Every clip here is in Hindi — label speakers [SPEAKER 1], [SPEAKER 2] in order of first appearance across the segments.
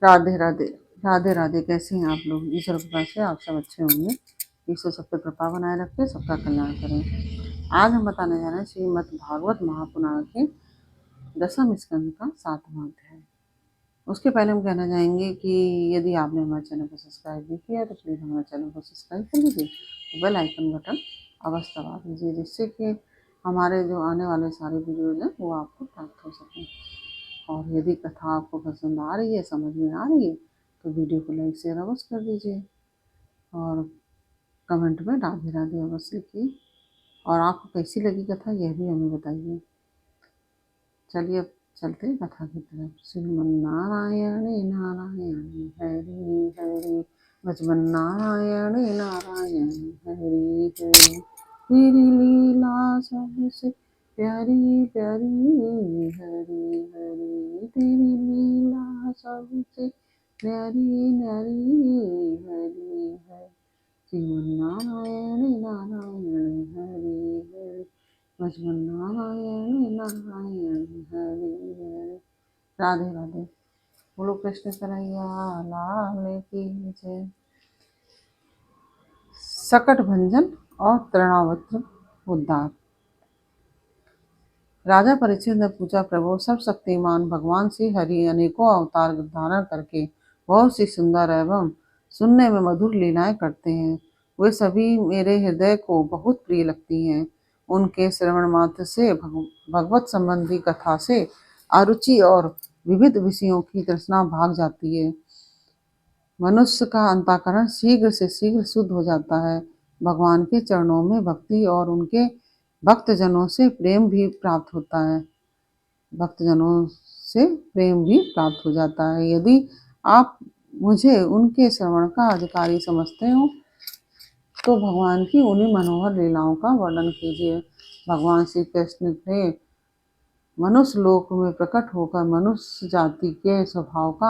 [SPEAKER 1] राधे राधे। राधे राधे। कैसे हैं आप लोग? ईश्वर कृपा से आप सब अच्छे होंगे। ईश्वर सब पे कृपा बनाए रखे, सबका कल्याण करें। आज हम बताने जा रहे हैं श्रीमद् भागवत महापुराण के 10वें स्कंद का 7वां अध्याय। उसके पहले हम कहना चाहेंगे कि यदि आपने हमारे चैनल को सब्सक्राइब नहीं किया तो प्लीज़ हमारे चैनल को सब्सक्राइब कर लीजिए, बेल आइकन बटन अवश्य दबा दीजिए, जिससे कि हमारे जो आने वाले सारे वीडियोज़ हैं वो आपको प्राप्त हो सकें। और यदि कथा आपको पसंद आ रही है, समझ में आ रही है, तो वीडियो को लाइक शेयर अवश्य कर दीजिए और कमेंट में राधे राधे अवश्य लिखिए। और आपको कैसी लगी कथा यह भी हमें बताइए। चलिए अब चलते हैं कथा की तरफ। श्रीमन्नारायण नारायण हरि हरि, बचपन नारायण नारायण हरि हरि, तेरी लीला सबसे प्यारी प्यारी हरि हरि, तेरी लीला सबसे प्यारी न्यारी हरि हरि, श्रीमन्नारायण नारायण हरि हरि, बचपन नारायण नारायण हरि हरि। राधे राधे। बोलो कृष्ण कन्हैया लाल की जय। सकट भंजन और तृणावत्र उद्धार। राजा परीक्षित ने पूछा, प्रभु, सर्वशक्तिमान भगवान श्री हरि अनेकों अवतार धारण करके बहुत सी सुंदर एवं सुनने में मधुर लीलाएं करते हैं। वे सभी मेरे हृदय को बहुत प्रिय लगती हैं। उनके श्रवण मात्र से भगवत संबंधी कथा से अरुचि और विविध विषयों की तृष्णा भाग जाती है। मनुष्य का अंतःकरण शीघ्र से शीघ्र शुद्ध हो जाता है। भगवान के चरणों में भक्ति और उनके भक्तजनों से प्रेम भी प्राप्त होता है। भक्तजनों से प्रेम भी प्राप्त हो जाता है। यदि आप मुझे उनके श्रवण का अधिकारी समझते हो तो भगवान की उन्हीं मनोहर लीलाओं का वर्णन कीजिए। भगवान श्री कृष्ण ने मनुष्य लोक में प्रकट होकर मनुष्य जाति के स्वभाव का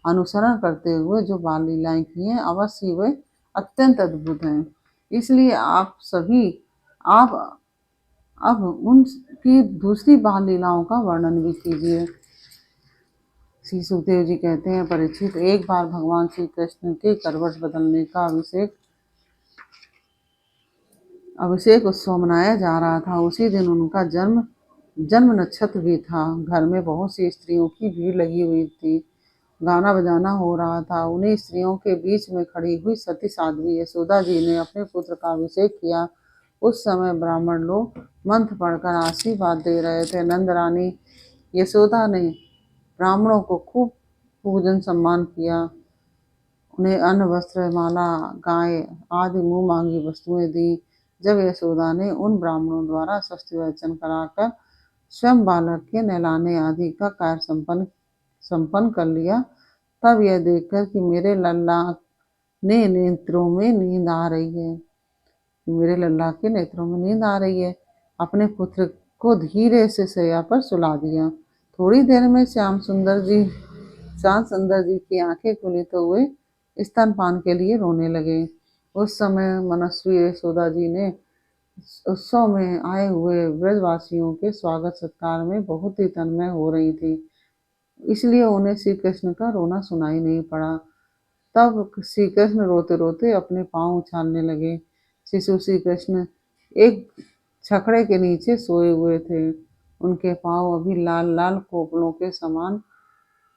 [SPEAKER 1] अनुसरण करते हुए जो बाल लीलाएं की हैं, अवश्य वे अत्यंत अद्भुत हैं। इसलिए आप अब उनकी दूसरी बाल लीलाओं का वर्णन भी कीजिए। श्री सुखदेव जी कहते हैं, परीक्षित, एक बार भगवान श्री कृष्ण के करवट बदलने का अभिषेक उत्सव मनाया जा रहा था। उसी दिन उनका जन्म नक्षत्र भी था। घर में बहुत सी स्त्रियों की भीड़ लगी हुई थी। गाना बजाना हो रहा था। उन्हीं स्त्रियों के बीच में खड़ी हुई सती साध्वी यशोदा जी ने अपने पुत्र का अभिषेक किया। उस समय ब्राह्मण लोग मंत्र पढ़कर आशीर्वाद दे रहे थे। नंद रानी यशोदा ने ब्राह्मणों को खूब पूजन सम्मान किया। उन्हें अन्न, वस्त्र, माला, गाय आदि मुंह मांगी वस्तुएं दी। जब यशोदा ने उन ब्राह्मणों द्वारा स्वस्ति वचन कराकर स्वयं बालक के नहलाने आदि का कार्य संपन्न कर लिया, तब यह देखकर कि मेरे लल्ला ने नेत्रों में नींद आ रही है, मेरे लल्ला के नेत्रों में नींद आ रही है, अपने पुत्र को धीरे से शैया पर सुला दिया। थोड़ी देर में श्याम सुंदर जी की आंखें खुली तो वे स्तनपान के लिए रोने लगे। उस समय मनस्वी यशोदा जी ने उत्सव में आए हुए ब्रजवासियों के स्वागत सत्कार में बहुत ही तन्मय हो रही थी, इसलिए उन्हें श्री कृष्ण का रोना सुनाई नहीं पड़ा। तब श्री कृष्ण रोते रोते अपने पांव उछालने लगे। शिशु श्री कृष्ण एक छकड़े के नीचे सोए हुए थे। उनके पांव अभी लाल लाल कोपलों के समान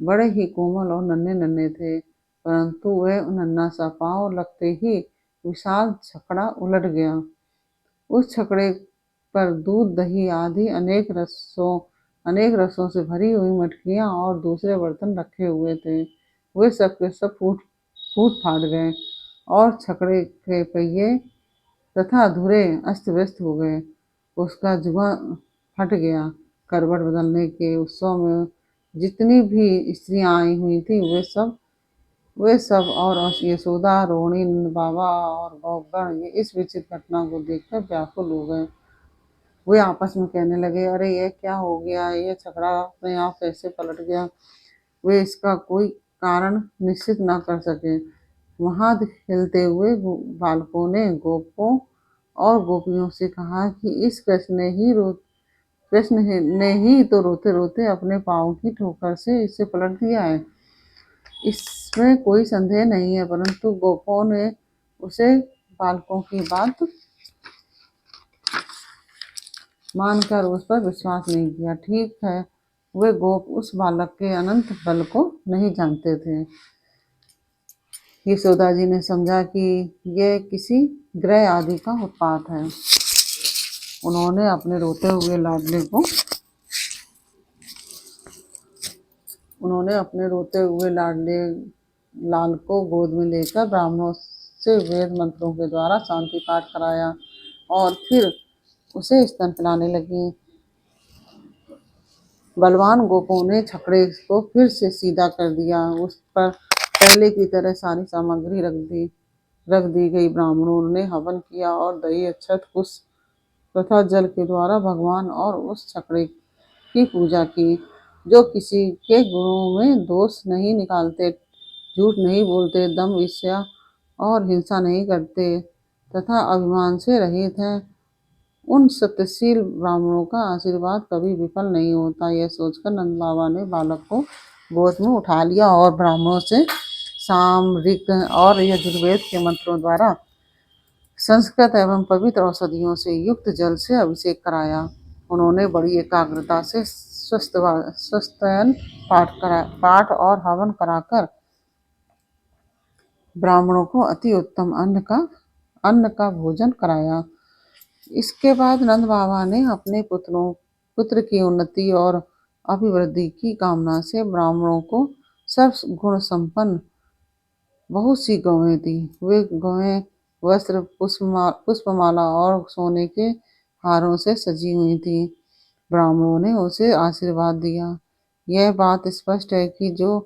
[SPEAKER 1] बड़े ही कोमल और नन्हे नन्हे थे, परंतु वह नन्हा सा पांव लगते ही विशाल छकड़ा उलट गया। उस छकड़े पर दूध, दही आदि अनेक रसों से भरी हुई मटकियां और दूसरे बर्तन रखे हुए थे। वे सब के सब फूट फाट गए और छकड़े के पहिए तथा धुरे अस्त व्यस्त हो गए। उसका जुआ फट गया। करवट बदलने के उत्सव में जितनी भी स्त्रियां आई हुई थी वे सब और यशोदा, रोहिणी, नंद बाबा और गौगण इस विचित्र घटना को देखकर व्याकुल हो गए। वे आपस में कहने लगे, अरे ये क्या हो गया? ये छकड़ा अपने आप कैसे पलट गया? वे इसका कोई कारण निश्चित न कर सके। वहां खेलते हुए बालकों ने गोपों और गोपियों से कहा कि इस कृष्ण ने ही तो रोते रोते अपने पाँव की ठोकर से इसे पलट दिया है। इसमें कोई संदेह नहीं है, परंतु गोपों ने उसे बालकों की बात मानकर उस पर विश्वास नहीं किया। ठीक है, वे गोप उस बालक के अनंत बल को नहीं जानते थे। यशोदा जी ने समझा कि यह किसी ग्रह आदि का उत्पात है। उन्होंने अपने रोते हुए लाडले लाल को गोद में लेकर ब्राह्मणों से वेद मंत्रों के द्वारा शांति पाठ कराया और फिर उसे स्तन पिलाने लगी। बलवान गोपों ने छकड़े को फिर से सीधा कर दिया। उस पर पहले की तरह सारी सामग्री रख दी गई। ब्राह्मणों ने हवन किया और दही, अक्षत, कुश तथा जल के द्वारा भगवान और उस छकड़े की पूजा की, जो किसी के गुणों में दोष नहीं निकालते, झूठ नहीं बोलते, दम, ईर्ष्या और हिंसा नहीं करते तथा अभिमान से रहित हैं। उन सत्यशील ब्राह्मणों का आशीर्वाद कभी विफल नहीं होता। यह सोचकर नंद बाबा ने बालक को गोद में उठा लिया और ब्राह्मणों से साम, ऋक और यजुर्वेद के मंत्रों द्वारा संस्कृत एवं पवित्र औषधियों से युक्त जल से अभिषेक कराया। उन्होंने बड़ी एकाग्रता से स्वस्त्ययन पाठ और हवन कराकर ब्राह्मणों को अति उत्तम अन्न का भोजन कराया। इसके बाद नंद बाबा ने अपने पुत्र की उन्नति और अभिवृद्धि की कामना से ब्राह्मणों को सर्व गुण संपन्न बहुत सी गौएं दी। वे गौएं वस्त्र, पुष्पमाला और सोने के हारों से सजी हुई थी। ब्राह्मणों ने उसे आशीर्वाद दिया। यह बात स्पष्ट है कि जो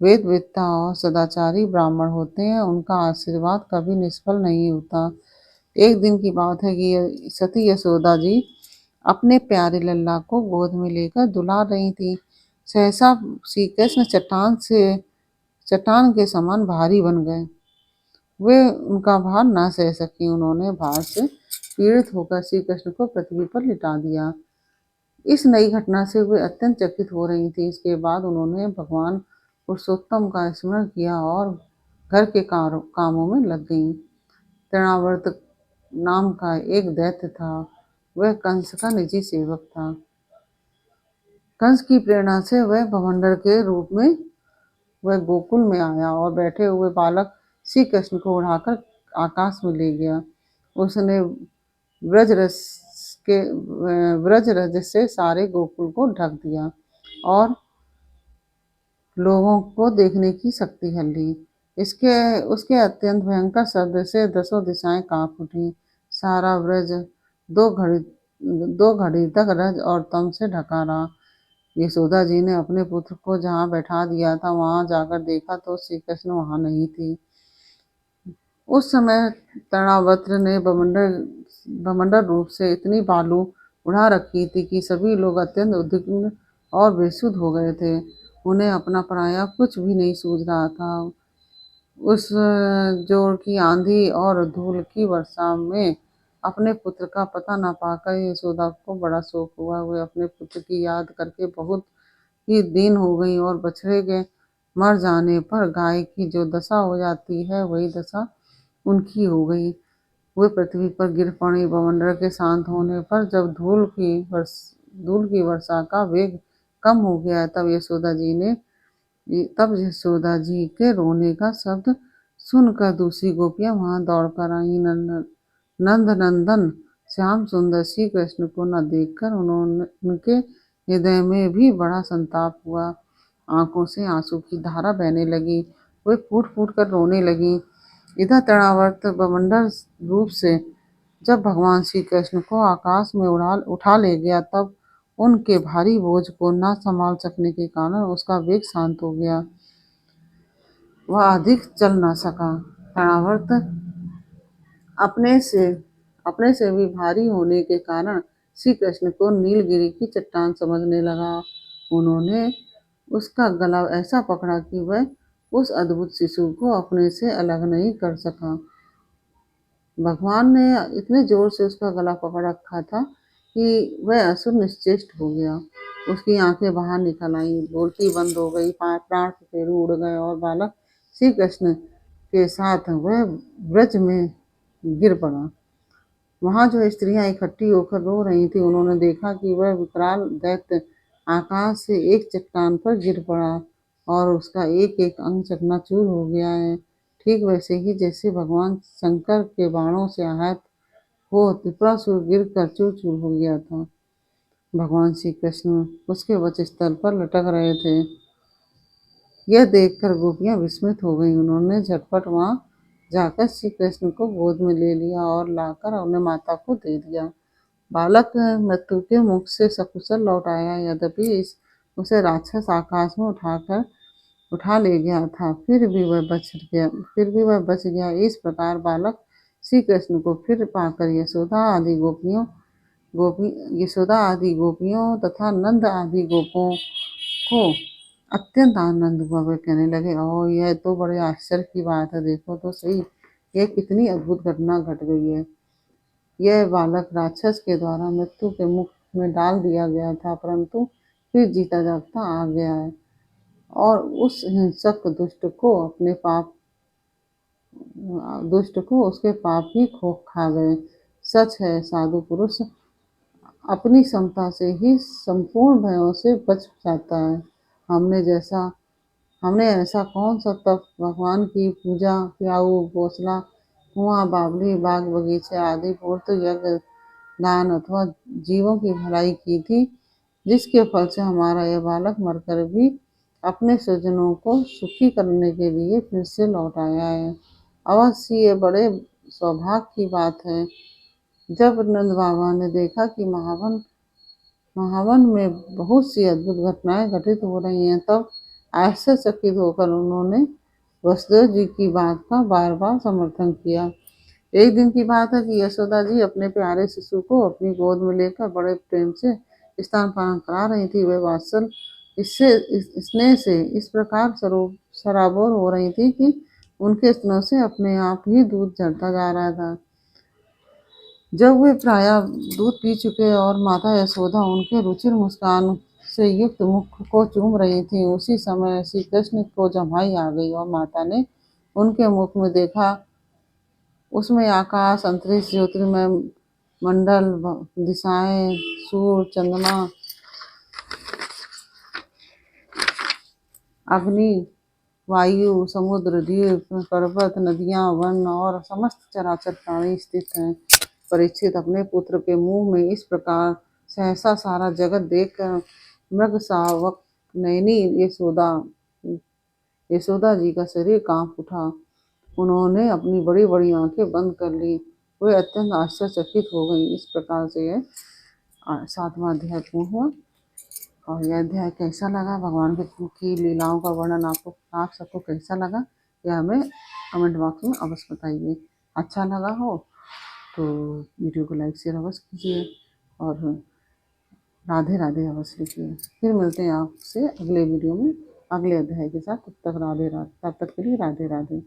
[SPEAKER 1] वेदवेत्ता और सदाचारी ब्राह्मण होते हैं, उनका आशीर्वाद कभी निष्फल नहीं होता। एक दिन की बात है कि सती यशोदा जी अपने प्यारे लल्ला को गोद में लेकर दुला रही थी। सहसा श्री कृष्ण चट्टान के समान भारी बन गए। वे उनका भार ना सह सकी। उन्होंने भार से पीड़ित होकर श्री कृष्ण को पृथ्वी पर लिटा दिया। इस नई घटना से वे अत्यंत चकित हो रही थी। इसके बाद उन्होंने भगवान पुरुषोत्तम का स्मरण किया और घर के कामों में लग गईं। तृणावर्त नाम का एक दैत्य था। वह कंस का निजी सेवक था। कंस की प्रेरणा से वह भवंडर के रूप में वह गोकुल में आया और बैठे हुए बालक श्री कृष्ण को उड़ाकर आकाश में ले गया। उसने व्रज रज से सारे गोकुल को ढक दिया और लोगों को देखने की शक्ति हल ली। उसके अत्यंत भयंकर शब्द से 10 दिशाएं कांप उठी। सारा व्रज दो घड़ी तक रज और तम से ढका रहा। यशोदा जी ने अपने पुत्र को जहाँ बैठा दिया था, वहां जाकर देखा तो श्री कृष्ण वहां नहीं थी। उस समय तृणावर्त ने बमंडर रूप से इतनी बालू उड़ा रखी थी कि सभी लोग अत्यंत उद्विग्न और बेसुध हो गए थे। उन्हें अपना पराया कुछ भी नहीं सूझ रहा था। उस जोर की आंधी और धूल की वर्षा में अपने पुत्र का पता न पाकर यशोदा को बड़ा शोक हुआ। वे अपने पुत्र की याद करके बहुत ही दीन हो गई और बछड़े के मर जाने पर गाय की जो दशा हो जाती है, वही दशा उनकी हो गई। वे पृथ्वी पर गिर पड़ी। बवंडर के शांत होने पर जब धूल की वर्षा का वेग कम हो गया, तब यशोदा जी के रोने का शब्द सुनकर दूसरी गोपियां वहां दौड़कर आई। नंद नंदन श्याम सुंदर श्री कृष्ण को न देखकर उनके हृदय में भी बड़ा संताप हुआ। आंखों से आंसू की धारा बहने लगी। वे फूट फूट कर रोने लगी। इधर तृणावर्त बवंडर रूप से जब भगवान श्री कृष्ण को आकाश में उठा ले गया, तब उनके भारी बोझ को न संभाल सकने के कारण उसका वेग शांत हो गया। वह अधिक चल न सका। तृणावर्त अपने से भी भारी होने के कारण श्री कृष्ण को नीलगिरी की चट्टान समझने लगा। उन्होंने उसका गला ऐसा पकड़ा कि वह उस अद्भुत शिशु को अपने से अलग नहीं कर सका। भगवान ने इतने जोर से उसका गला पकड़ रखा था कि वह असुर निश्चेष्ट हो गया। उसकी आंखें बाहर निकल आईं, बोलती बंद हो गई, प्राण पखेरु उड़ गए और बालक श्री कृष्ण के साथ वह ब्रज में गिर पड़ा। वहां जो स्त्रियां इकट्ठी होकर रो रही थी, उन्होंने देखा कि वह विकराल दैत्य आकाश से एक चट्टान पर गिर पड़ा और उसका एक एक अंग चकनाचूर हो गया है, ठीक वैसे ही जैसे भगवान शंकर के बाणों से आहत हो त्रिपुरासुर गिर कर चूर चूर हो गया था। भगवान श्री कृष्ण उसके वक्षस्थल पर लटक रहे थे। यह देखकर गोपियां विस्मित हो गईं। उन्होंने झटपट वहां जाकर श्री कृष्ण को गोद में ले लिया और लाकर उन्हें माता को दे दिया। बालक मृत्यु के मुख से सकुशल लौट आया, यद्यपि उसे राक्षस आकाश में उठा ले गया था, फिर भी वह बच गया। इस प्रकार बालक श्री कृष्ण को फिर पाकर यशोदा आदि गोपियों तथा नंद आदि गोपों को अत्यंत आनंद हुआ। वे कहने लगे, ओ यह तो बड़े आश्चर्य की बात है, देखो तो सही, यह कितनी अद्भुत घटना घट गई है। यह बालक राक्षस के द्वारा मृत्यु के मुख में डाल दिया गया था, परंतु फिर जीता जागता आ गया है और उस हिंसक दुष्ट को उसके पाप ही खा गए। सच है, साधु पुरुष अपनी क्षमता से ही संपूर्ण भयों से बच जाता है। हमने ऐसा कौन सा तप, भगवान की पूजा, प्याऊ घोषणा, कुआं बावली बाग बगीचे आदि पूर्त यज्ञ दान अथवा जीवों की भलाई की थी, जिसके फल से हमारा यह बालक मरकर भी अपने स्वजनों को सुखी करने के लिए फिर से लौट आया है। अवश्य ये बड़े सौभाग्य की बात है। जब नंद बाबा ने देखा कि महावन में बहुत सी अद्भुत घटनाएं घटित हो रही हैं, तब आश्चर्यचकित होकर उन्होंने वसुदेव जी की बात का बार बार समर्थन किया। एक दिन की बात है कि यशोदा जी अपने प्यारे शिशु को अपनी गोद में लेकर बड़े प्रेम से स्तनपान करा रही थी। वे वात्सल स्नेह से इस प्रकार सराबोर हो रही थी कि उनके स्तनों से अपने आप ही दूध झरता जा रहा था। जब वे प्रायः दूध पी चुके और माता यशोदा उनके रुचिर मुस्कान से युक्त मुख को चूम रही थी, उसी समय श्री कृष्ण को जम्हाई आ गई और माता ने उनके मुख में देखा। उसमें आकाश, अंतरिक्ष, ज्योतिर्मय मंडल, दिशाएं, सूर्य, चंद्रमा, अग्नि, वायु, समुद्र, द्वीप, पर्वत, नदियां, वन और समस्त चराचर प्राणी स्थित हैं। परीक्षित अपने पुत्र के मुंह में इस प्रकार सहसा सारा जगत देखकर मृग शावक नयनी यशोदा जी का शरीर कांप उठा। उन्होंने अपनी बड़ी बड़ी आंखें बंद कर ली। वे अत्यंत आश्चर्यचकित हो गई। इस प्रकार से यह 7वां अध्याय पूर्ण हुआ। और यह अध्याय कैसा लगा, भगवान की लीलाओं का वर्णन आप सबको कैसा लगा, यह हमें कमेंट बॉक्स में अवश्य बताइए। अच्छा लगा हो तो वीडियो को लाइक शेयर अवश्य कीजिए और राधे राधे अवश्य लिखिए। फिर मिलते हैं आपसे अगले वीडियो में अगले अध्याय के साथ। तब तक के लिए राधे राधे।